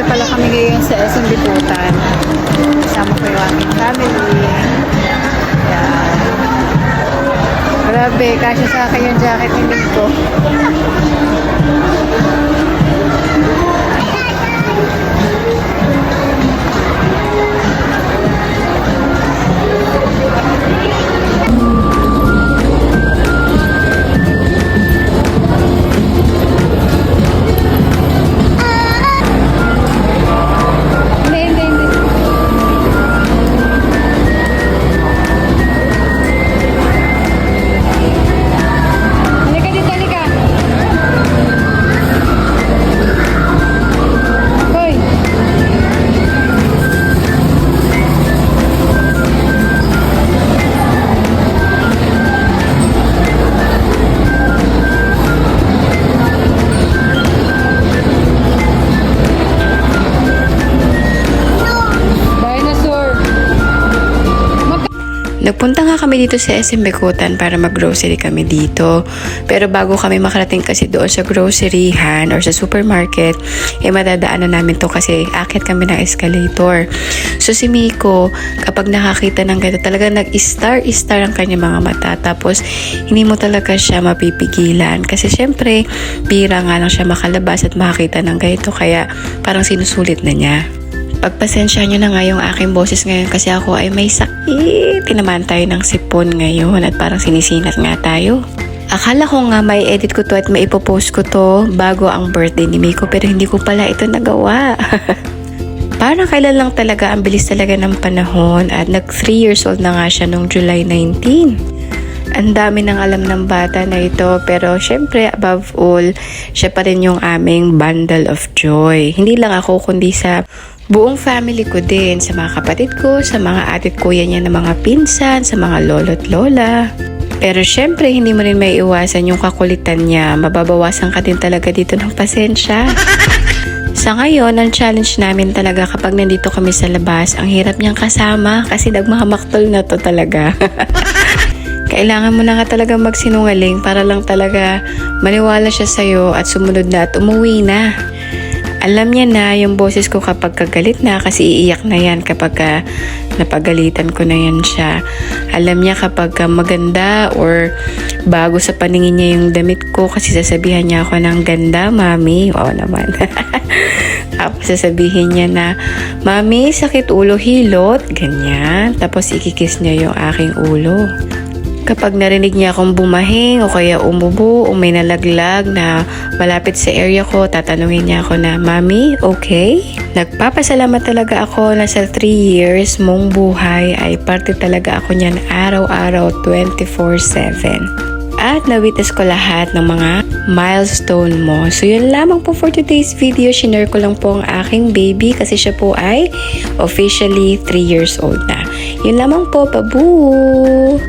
pala kami ngayon sa SM Biputan. Kasama ko yung aming family. Yan. Grabe, kasya sa akin yung jacket ni Nico. Nagpunta nga kami dito sa SM Bicutan para mag-grocery kami dito. Pero bago kami makarating kasi doon sa groceryhan or sa supermarket, madadaanan namin to kasi akit kami ng escalator. So si Miko, kapag nakakita ng ganito, talaga nag-star ang kanya mga mata. Tapos hindi mo talaga siya mapipigilan. Kasi syempre, bira nga lang siya makalabas at makakita ng ganito. Kaya parang sinusulit na niya. Pagpasensya nyo na nga yung aking boses ngayon kasi ako ay may sakit. Tinamaan tayo ng sipon ngayon at parang sinisinat nga tayo. Akala ko nga may edit ko to at may ipopost ko to bago ang birthday ni Miko pero hindi ko pala ito nagawa. Parang kailan lang talaga, ang bilis talaga ng panahon at nag 3 years old na nga siya nung July 19. Ang dami nang alam ng bata na ito pero syempre above all, siya pa rin yung aming bundle of joy. Hindi lang ako kundi sa buong family ko din, sa mga kapatid ko, sa mga atit kuya niya na mga pinsan, sa mga lolo't lola. Pero syempre hindi mo rin may iwasan yung kakulitan niya. Mababawasan ka din talaga dito ng pasensya. Sa ngayon, ang challenge namin talaga kapag nandito kami sa labas, ang hirap niyang kasama kasi nagmahamaktol na to talaga. Kailangan mo na nga talaga magsinungaling para lang talaga maniwala siya sa'yo at sumunod na at umuwi na. Alam niya na yung boses ko kapag kagalit na kasi iiyak na yan kapag napagalitan ko na yan siya. Alam niya kapag maganda or bago sa paningin niya yung damit ko kasi sasabihan niya ako ng ganda, mami. Oo naman. Tapos sasabihin niya na, mami, sakit ulo, hilot. Ganyan. Tapos ikikiss niya yung aking ulo. Kapag narinig niya akong bumahing o kaya umubo o may nalaglag na malapit sa area ko, tatanungin niya ako na, Mami, okay? Nagpapasalamat talaga ako na sa 3 years mong buhay ay parte talaga ako niyan araw-araw 24/7. At na-witness ko lahat ng mga milestone mo. So yun lamang po for today's video. Shinare ko lang po ang aking baby kasi siya po ay officially 3 years old na. Yun lamang po, pabu!